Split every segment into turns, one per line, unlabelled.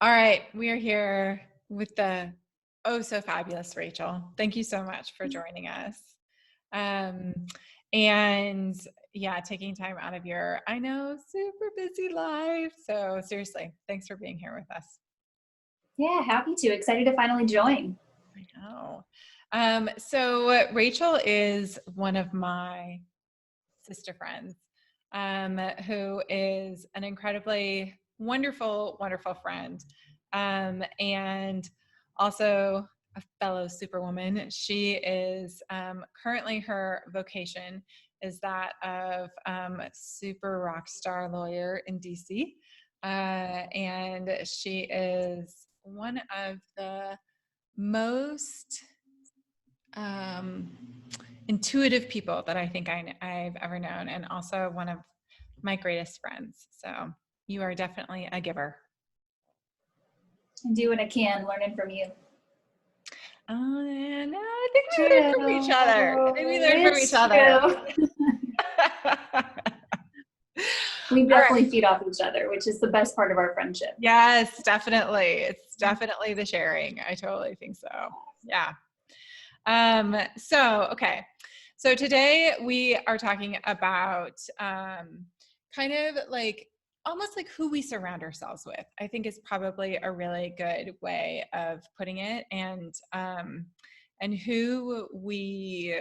All right, we are here with the oh so fabulous Rachel. Thank you so much for joining us. Um, and yeah, taking time out of your, I know, super busy life. So seriously, thanks for being here with us.
Yeah, happy to. Excited to finally join.
I know. So Rachel is one of my sister friends, who is an incredibly wonderful, wonderful friend, and also a fellow superwoman. She is currently, her vocation is that of super rock star lawyer in DC. And she is one of the most um, intuitive people that I think I've ever known, and also one of my greatest friends. So you are definitely a giver.
I do what I can, learning from you.
Oh, and I think we learn from each other. I think we
True.
learn from each
It's
other.
true. We
All right.
definitely feed off each other, which is the best part of our friendship.
Yes, definitely. It's definitely the sharing. I totally think so. Yeah. Okay. So today we are talking about kind of like almost like who we surround ourselves with. I think is probably a really good way of putting it, and who we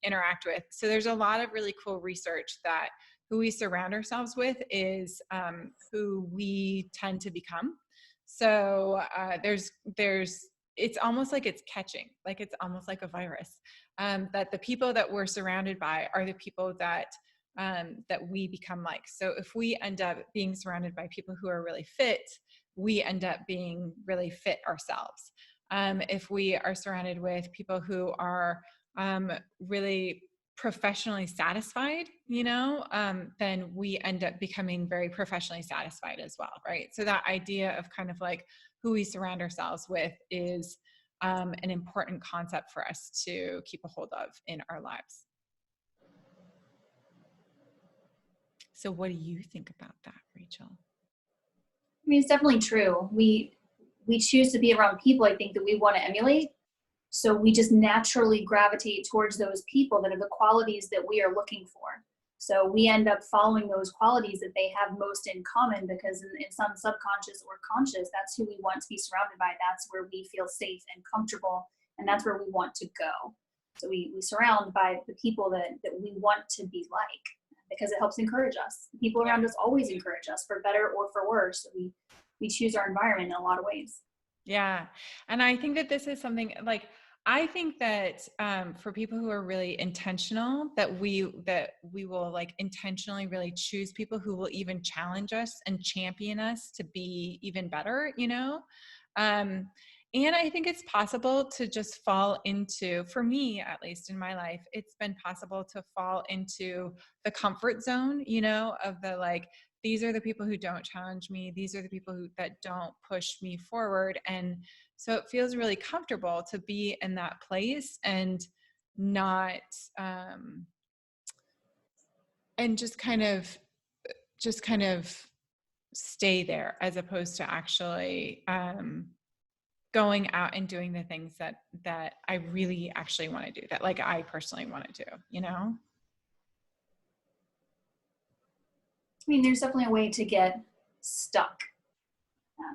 interact with. So there's a lot of really cool research that who we surround ourselves with is who we tend to become. So there's it's almost like it's catching, like it's almost like a virus, that the people that we're surrounded by are the people that we become like. So if we end up being surrounded by people who are really fit, we end up being really fit ourselves. If we are surrounded with people who are really professionally satisfied, then we end up becoming very professionally satisfied as well, right? So that idea of kind of like who we surround ourselves with is an important concept for us to keep a hold of in our lives. So what do you think about that, Rachel?
I mean, it's definitely true. We choose to be around people, I think, that we want to emulate. So we just naturally gravitate towards those people that are the qualities that we are looking for. So we end up following those qualities that they have most in common because in some subconscious or conscious, that's who we want to be surrounded by. That's where we feel safe and comfortable, and that's where we want to go. So we surround by the people that we want to be like because it helps encourage us. People around us always encourage us for better or for worse. So we choose our environment in a lot of ways.
Yeah. And I think that this is something like, I think that for people who are really intentional, that we will like intentionally really choose people who will even challenge us and champion us to be even better. Um, and I think it's possible to just fall into, for me, at least in my life, it's been possible to fall into the comfort zone, of the like, these are the people who don't challenge me. These are the people that don't push me forward. And so it feels really comfortable to be in that place and not, and just kind of stay there, as opposed to actually going out and doing the things that I really actually want to do, that like I personally want to do.
I mean, there's definitely a way to get stuck.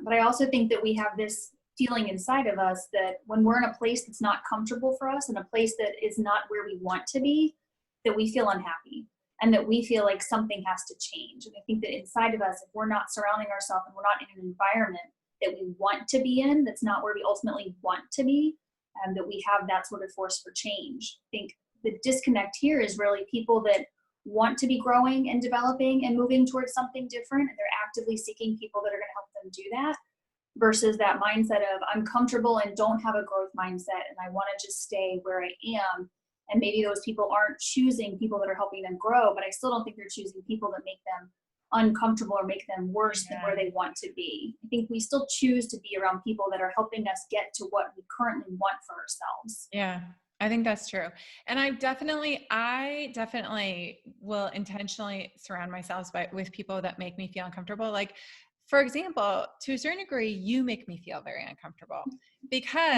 But I also think that we have this feeling inside of us that when we're in a place that's not comfortable for us, in a place that is not where we want to be, that we feel unhappy and that we feel like something has to change. And I think that inside of us, if we're not surrounding ourselves and we're not in an environment that we want to be in, that's not where we ultimately want to be, and that we have that sort of force for change. I think the disconnect here is really people that want to be growing and developing and moving towards something different, and they're actively seeking people that are going to help them do that, versus that mindset of I'm comfortable and don't have a growth mindset and I want to just stay where I am. And maybe those people aren't choosing people that are helping them grow, but I still don't think they're choosing people that make them uncomfortable or make them worse than where they want to be. I think we still choose to be around people that are helping us get to what we currently want for ourselves.
Yeah, I think that's true. And I definitely will intentionally surround myself with people that make me feel uncomfortable. Like for example, to a certain degree, you make me feel very uncomfortable
I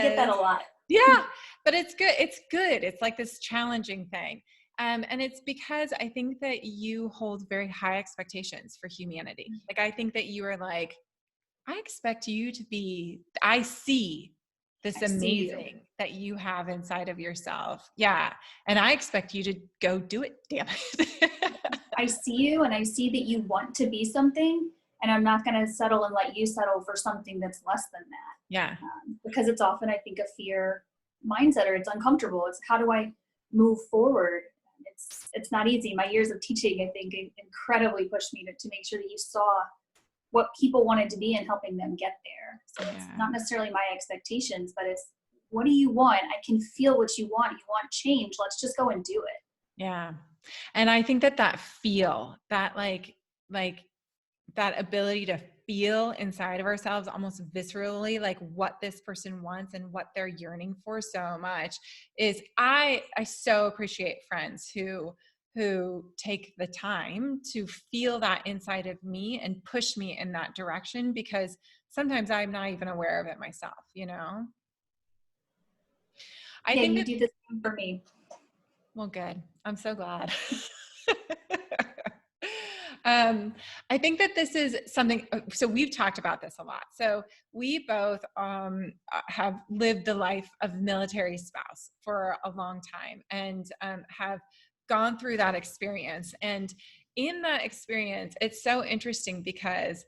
get that
because
a lot.
yeah, but it's good. It's good. It's like this challenging thing. And it's because I think that you hold very high expectations for humanity. Like, I think that you are like, I expect you to be, I see this
I see you.
amazing that you have inside of yourself. Yeah. And I expect you to go do it. Damn it.
I see you, and I see that you want to be something, and I'm not going to settle and let you settle for something that's less than that.
Yeah.
Because it's often, I think, a fear mindset, or it's uncomfortable. It's how do I move forward? It's not easy. My years of teaching, I think, incredibly pushed me to make sure that you saw what people wanted to be and helping them get there. So it's not necessarily my expectations, but it's what do you want? I can feel what you want. You want change. Let's just go and do it.
Yeah. And I think that feel, that like that ability to feel inside of ourselves almost viscerally, like what this person wants and what they're yearning for so much is, I so appreciate friends who take the time to feel that inside of me and push me in that direction, because sometimes I'm not even aware of it myself, you know? I
Yeah,
think
you
that,
do the same for me.
well, good. I'm so glad. I think that this is something, so we've talked about this a lot. So we both have lived the life of military spouse for a long time, and have gone through that experience. And in that experience, it's so interesting because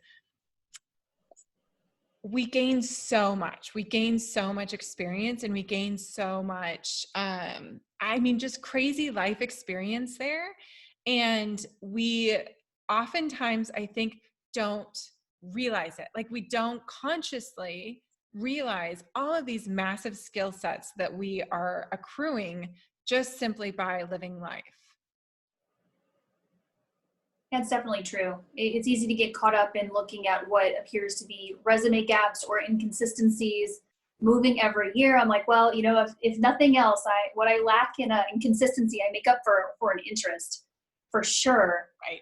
we gain so much. We gain so much experience, and we gain so much, just crazy life experience there. And we oftentimes, I think, don't realize it. Like, we don't consciously realize all of these massive skill sets that we are accruing just simply by living life.
That's definitely true. It's easy to get caught up in looking at what appears to be resume gaps or inconsistencies moving every year. I'm like, well, if nothing else, what I lack in consistency, I make up for an interest, for sure.
Right.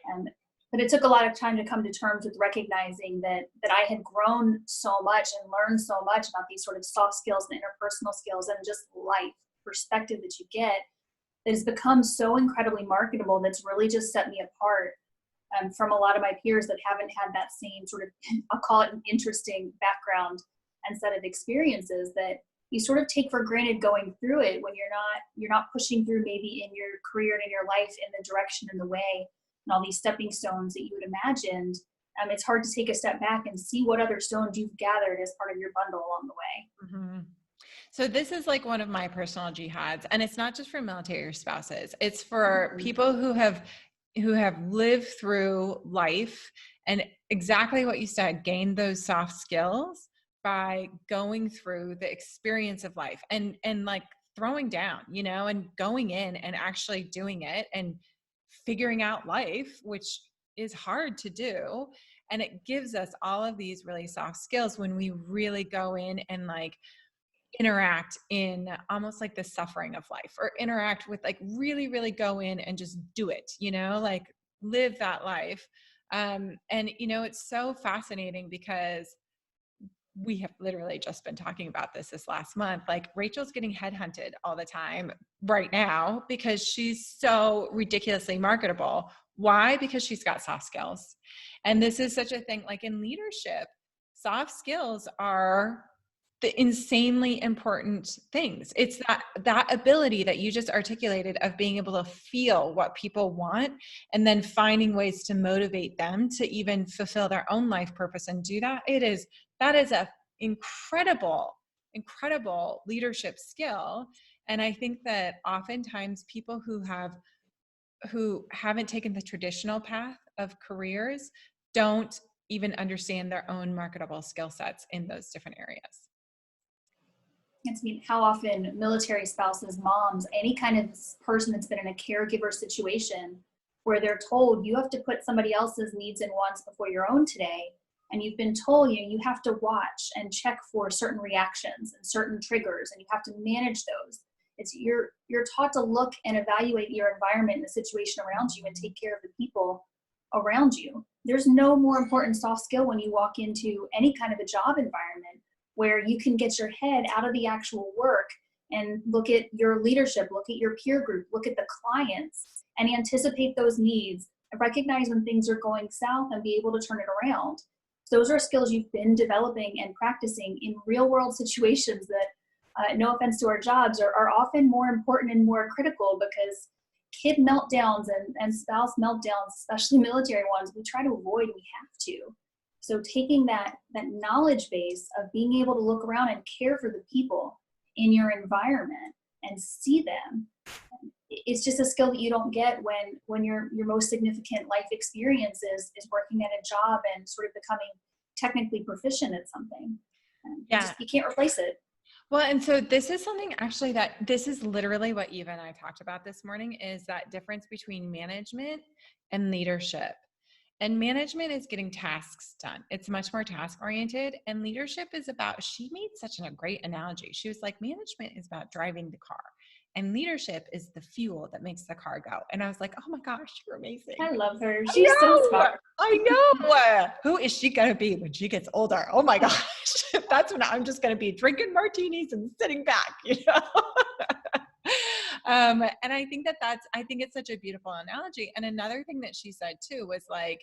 But it took a lot of time to come to terms with recognizing that I had grown so much and learned so much about these sort of soft skills and interpersonal skills and just life perspective that you get, that has become so incredibly marketable. That's really just set me apart from a lot of my peers that haven't had that same sort of, I'll call it an interesting background and set of experiences that you sort of take for granted going through it when you're not pushing through maybe in your career and in your life in the direction and the way and all these stepping stones that you would imagined. It's hard to take a step back and see what other stones you've gathered as part of your bundle along the way.
Mm-hmm. So this is like one of my personal jihads, and it's not just for military spouses. It's for people who have lived through life and exactly what you said, gained those soft skills by going through the experience of life and like throwing down, and going in and actually doing it and figuring out life, which is hard to do. And it gives us all of these really soft skills when we really go in and like interact in almost like the suffering of life, or interact with, like, really, really go in and just do it, like live that life. And, it's so fascinating because we have literally just been talking about this last month. Like, Rachel's getting headhunted all the time right now because she's so ridiculously marketable. Why? Because she's got soft skills. And this is such a thing, like in leadership, soft skills are the insanely important things. It's that ability that you just articulated of being able to feel what people want and then finding ways to motivate them to even fulfill their own life purpose and do that. That is a incredible leadership skill. And I think that oftentimes people who haven't taken the traditional path of careers don't even understand their own marketable skill sets in those different areas.
How often military spouses, moms, any kind of person that's been in a caregiver situation where they're told you have to put somebody else's needs and wants before your own today. And you've been told, you have to watch and check for certain reactions and certain triggers, and you have to manage those. You're taught to look and evaluate your environment and the situation around you and take care of the people around you. There's no more important soft skill when you walk into any kind of a job environment where you can get your head out of the actual work and look at your leadership, look at your peer group, look at the clients, and anticipate those needs, recognize when things are going south and be able to turn it around. So those are skills you've been developing and practicing in real world situations that, no offense to our jobs, are often more important and more critical, because kid meltdowns and spouse meltdowns, especially military ones, we try to avoid, we have to. So taking that knowledge base of being able to look around and care for the people in your environment and see them, it's just a skill that you don't get when your most significant life experience is working at a job and sort of becoming technically proficient at something.
Yeah.
You can't replace it.
Well, and so this is something actually this is literally what Eva and I talked about this morning, is that difference between management and leadership. And management is getting tasks done. It's much more task oriented, and leadership is about, she made such a great analogy. She was like, management is about driving the car, and leadership is the fuel that makes the car go. And I was like, oh my gosh, you're amazing.
I love her. She's so smart.
I know. Who is she going to be when she gets older? Oh my gosh. That's when I'm just going to be drinking martinis and sitting back, you know? And I think I think it's such a beautiful analogy. And another thing that she said too was like,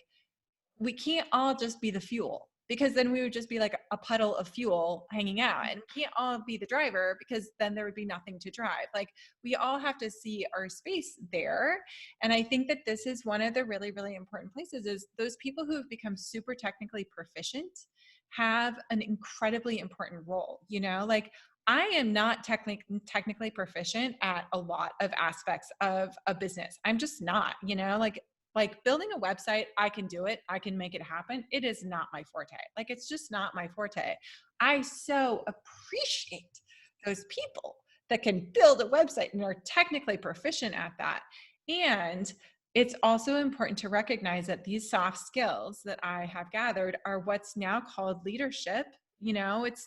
we can't all just be the fuel, because then we would just be like a puddle of fuel hanging out, and we can't all be the driver, because then there would be nothing to drive. Like, we all have to see our space there. And I think that this is one of the really, really important places, is those people who have become super technically proficient have an incredibly important role. You know, like, I am not technically proficient at a lot of aspects of a business. I'm just not, you know, like building a website, I can do it. I can make it happen. It is not my forte. Like, it's just not my forte. I so appreciate those people that can build a website and are technically proficient at that. And it's also important to recognize that these soft skills that I have gathered are what's now called leadership. You know, it's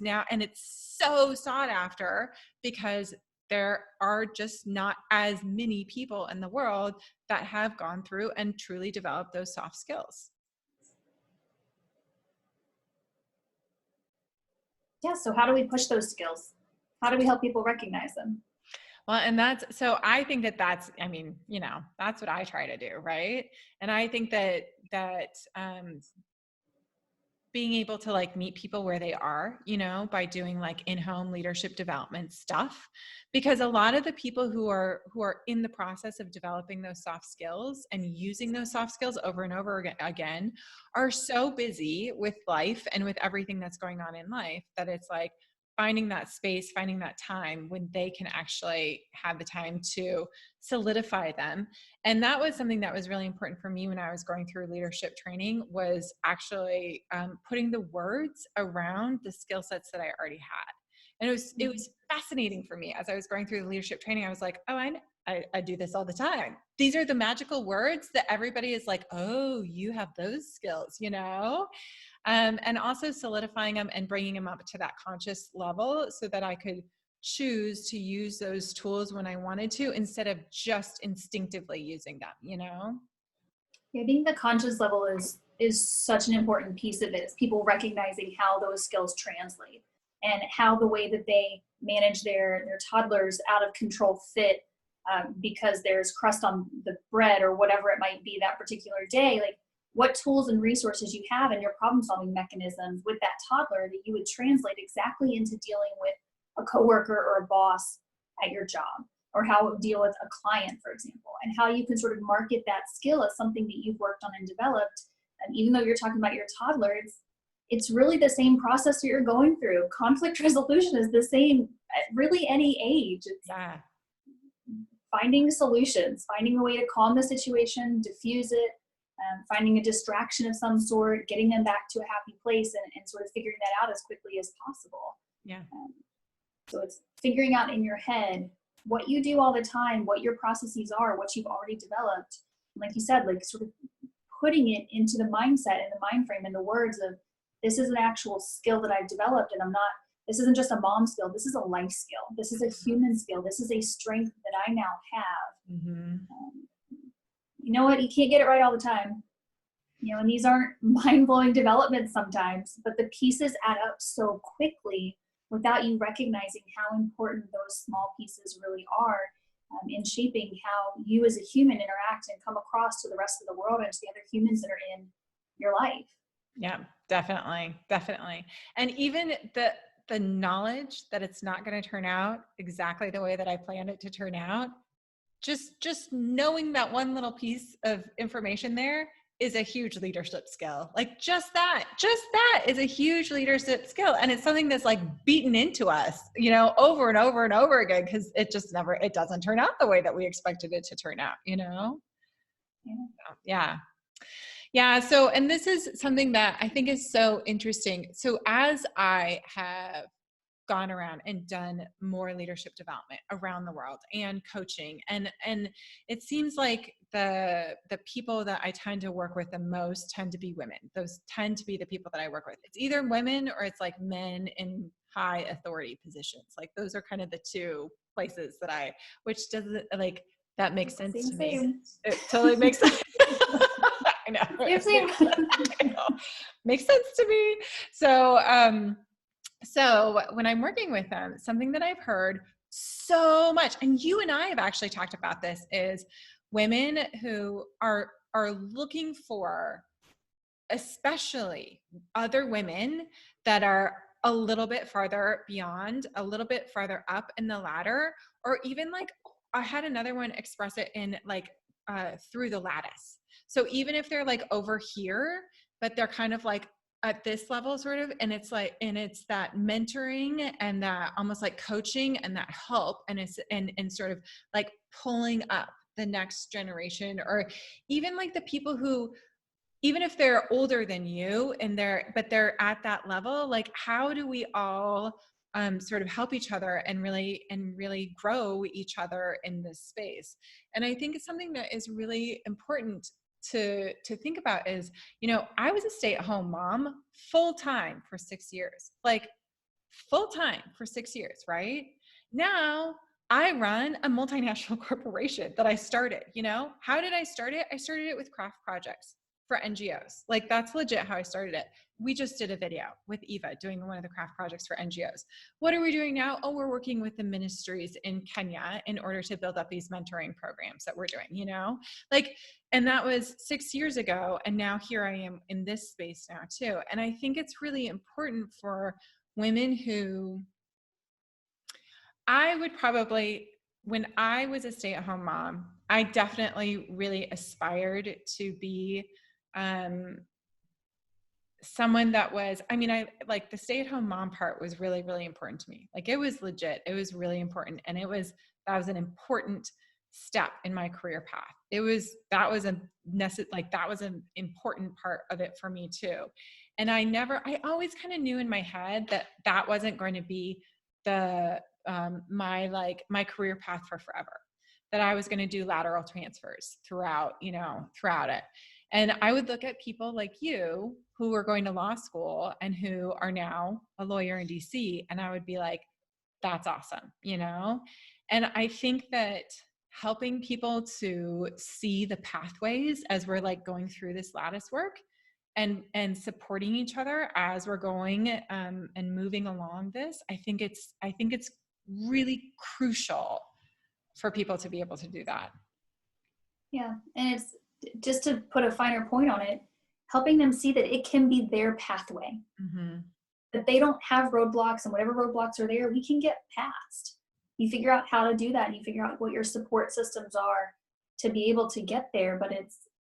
so sought after, because there are just not as many people in the world that have gone through and truly developed those soft skills.
Yeah. So how do we push those skills? How do we help people recognize them?
Well, and so I think that's, I mean, you know, that's what I try to do. Right. And I think that being able to like meet people where they are, you know, by doing like in-home leadership development stuff, because a lot of the people who are in the process of developing those soft skills and using those soft skills over and over again are so busy with life and with everything that's going on in life, that it's like finding that space, finding that time when they can actually have the time to solidify them. And that was something that was really important for me when I was going through leadership training, was actually putting the words around the skill sets that I already had. And it was fascinating for me as I was going through the leadership training. I was like, oh, I do this all the time. These are the magical words that everybody is like, oh, you have those skills, you know? And also solidifying them and bringing them up to that conscious level, so that I could choose to use those tools when I wanted to, instead of just instinctively using them, you know?
I think the conscious level is such an important piece of it. Is people recognizing how those skills translate, and how the way that they manage their toddlers out of control fit, because there's crust on the bread or whatever it might be that particular day. Like, what tools and resources you have in your problem solving mechanisms with that toddler that you would translate exactly into dealing with a coworker or a boss at your job, or how it would deal with a client, for example, and how you can sort of market that skill as something that you've worked on and developed. And even though you're talking about your toddler, it's really the same process that you're going through. Conflict resolution is the same at really any age. It's finding solutions, finding a way to calm the situation, diffuse it, finding a distraction of some sort, getting them back to a happy place, and sort of figuring that out as quickly as possible.
Yeah.
So it's figuring out in your head what you do all the time, what your processes are, what you've already developed. And like you said, like sort of putting it into the mindset and the mind frame and the words of, this is an actual skill that I've developed, and this isn't just a mom skill. This is a life skill. This is a human skill. This is a strength that I now have. Mm-hmm. You know what? You can't get it right all the time. And these aren't mind-blowing developments sometimes, but the pieces add up so quickly without you recognizing how important those small pieces really are in shaping how you as a human interact and come across to the rest of the world and to the other humans that are in your life.
Yeah, definitely. Definitely. And even the knowledge that it's not going to turn out exactly the way that I planned it to turn out, just knowing that one little piece of information there is a huge leadership skill. Like just that is a huge leadership skill. And it's something that's like beaten into us, over and over and over again, because it doesn't turn out the way that we expected it to turn out,
Yeah.
Yeah. Yeah. So, and this is something that I think is so interesting. So as I have gone around and done more leadership development around the world and coaching, and it seems like the people that I tend to work with the most tend to be women. Those tend to be the people that I work with. It's either women or it's like men in high authority positions. Like those are kind of the two places that which doesn't like, that makes sense to me.
Same.
It totally makes sense. I know.
Same.
I know. Makes sense to me. So when I'm working with them, something that I've heard so much, and you and I have actually talked about this, is women who are looking for, especially other women that are a little bit farther beyond, a little bit farther up in the ladder, or even like I had another one express it in like through the lattice. So even if they're like over here, but they're kind of like at this level sort of, and it's that mentoring and that almost like coaching and that help, and it's and sort of like pulling up the next generation, or even like the people who, even if they're older than you and they're at that level, like how do we all sort of help each other and really grow each other in this space? And I think it's something that is really important to think about is, I was a stay-at-home mom full time for 6 years, like full time for 6 years, right? Now I run a multinational corporation that I started, how did I start it? I started it with craft projects for NGOs. Like that's legit how I started it. We just did a video with Eva doing one of the craft projects for NGOs. What are we doing now? Oh, we're working with the ministries in Kenya in order to build up these mentoring programs that we're doing, like, and that was 6 years ago. And now here I am in this space now too. And I think it's really important for women who, I would probably, when I was a stay-at-home mom, I definitely really aspired to be someone that was, I like the stay-at-home mom part was really, really important to me. Like it was legit. It was really important. And that was an important step in my career path. That was an important part of it for me too. And I always kind of knew in my head that wasn't going to be my career path for forever, that I was going to do lateral transfers throughout it. And I would look at people like you who are going to law school and who are now a lawyer in DC, and I would be like, that's awesome, And I think that helping people to see the pathways as we're like going through this lattice work and supporting each other as we're going and moving along this, I think it's really crucial for people to be able to do that.
Yeah. And it's just to put a finer point on it, helping them see that it can be their pathway, that they don't have roadblocks, and whatever roadblocks are there, we can get past. You figure out how to do that. And you figure out what your support systems are to be able to get there. But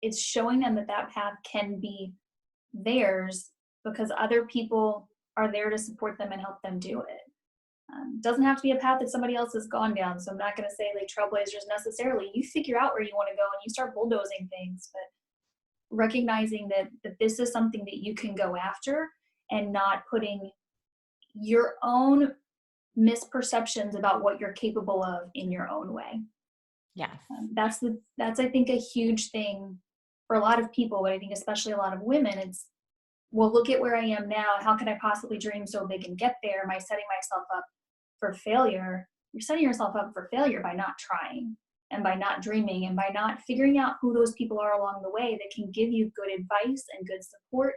it's showing them that path can be theirs because other people are there to support them and help them do it. Doesn't have to be a path that somebody else has gone down. So I'm not going to say like trailblazers necessarily. You figure out where you want to go and you start bulldozing things, but recognizing that this is something that you can go after and not putting your own misperceptions about what you're capable of in your own way.
Yes.
That's I think a huge thing for a lot of people, but I think especially a lot of women. It's, well, look at where I am now. How can I possibly dream so big and get there? Am I setting myself up for failure? You're setting yourself up for failure by not trying. and by not dreaming and by not figuring out who those people are along the way that can give you good advice and good support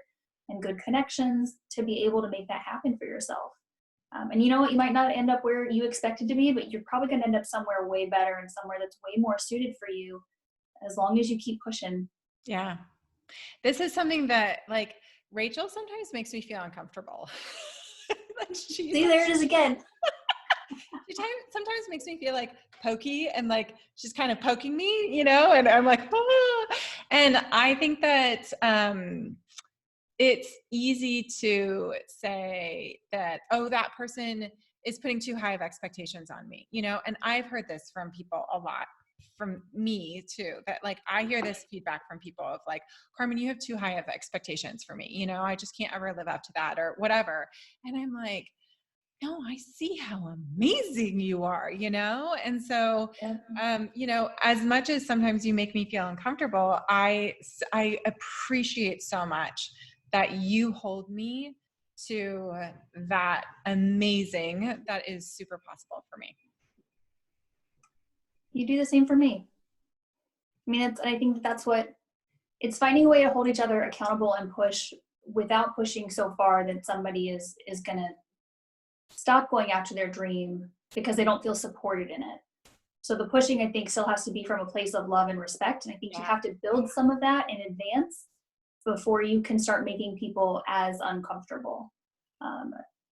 and good connections to be able to make that happen for yourself. And you know what, you might not end up where you expected to be, but you're probably going to end up somewhere way better and somewhere that's way more suited for you as long as you keep pushing.
Yeah. This is something that like Rachel sometimes makes me feel uncomfortable.
See, there it is again.
She sometimes makes me feel like pokey and like she's kind of poking me, you know, and I'm like, ah. And I think that it's easy to say that, oh, that person is putting too high of expectations on me, you know, and I've heard this from people a lot, from me too, that like I hear this feedback from people of like, Carmen, you have too high of expectations for me, you know, I just can't ever live up to that or whatever. And I'm like, no, I see how amazing you are, you know? And so, you know, as much as sometimes you make me feel uncomfortable, I appreciate so much that you hold me to that amazing, that is super possible for me.
You do the same for me. I mean, I think that's what, it's finding a way to hold each other accountable and push without pushing so far that somebody is going to stop going after their dream because they don't feel supported in it. So the pushing, I think, still has to be from a place of love and respect. And I think you have to build some of that in advance before you can start making people as uncomfortable.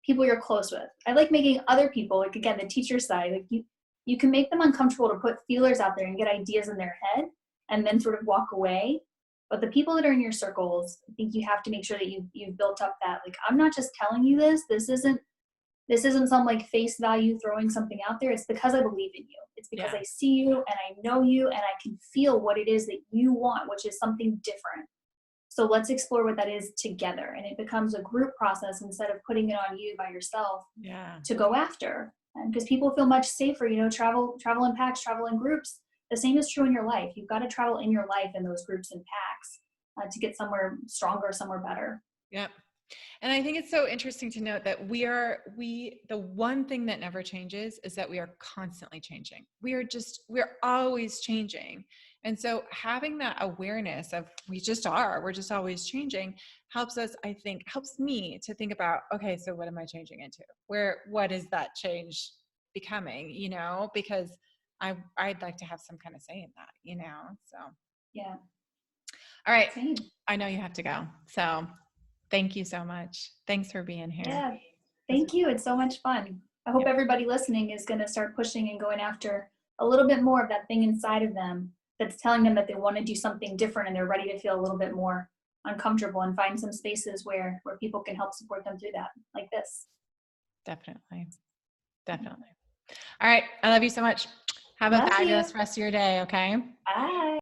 People you're close with. I like making other people, like again, the teacher side, like you can make them uncomfortable to put feelers out there and get ideas in their head and then sort of walk away. But the people that are in your circles, I think you have to make sure that you've built up that, like, I'm not just telling you this. This isn't some like face value throwing something out there. It's because I believe in you. It's because I see you and I know you and I can feel what it is that you want, which is something different. So let's explore what that is together. And it becomes a group process instead of putting it on you by yourself to go after. And because people feel much safer, you know, travel in packs, travel in groups. The same is true in your life. You've got to travel in your life in those groups and packs to get somewhere stronger, somewhere better.
Yep. And I think it's so interesting to note that the one thing that never changes is that we are constantly changing. We're always changing. And so having that awareness of we're just always changing helps me to think about, okay, so what am I changing into? What is that change becoming, you know, because I'd like to have some kind of say in that, you know? So.
Yeah.
All right.
Same.
I know you have to go. So thank you so much. Thanks for being here.
Yeah. Thank you. It's so much fun. I hope everybody listening is going to start pushing and going after a little bit more of that thing inside of them that's telling them that they want to do something different and they're ready to feel a little bit more uncomfortable and find some spaces where people can help support them through that, like this.
Definitely. All right. I love you so much. Have a fabulous rest of your day. Okay.
Bye.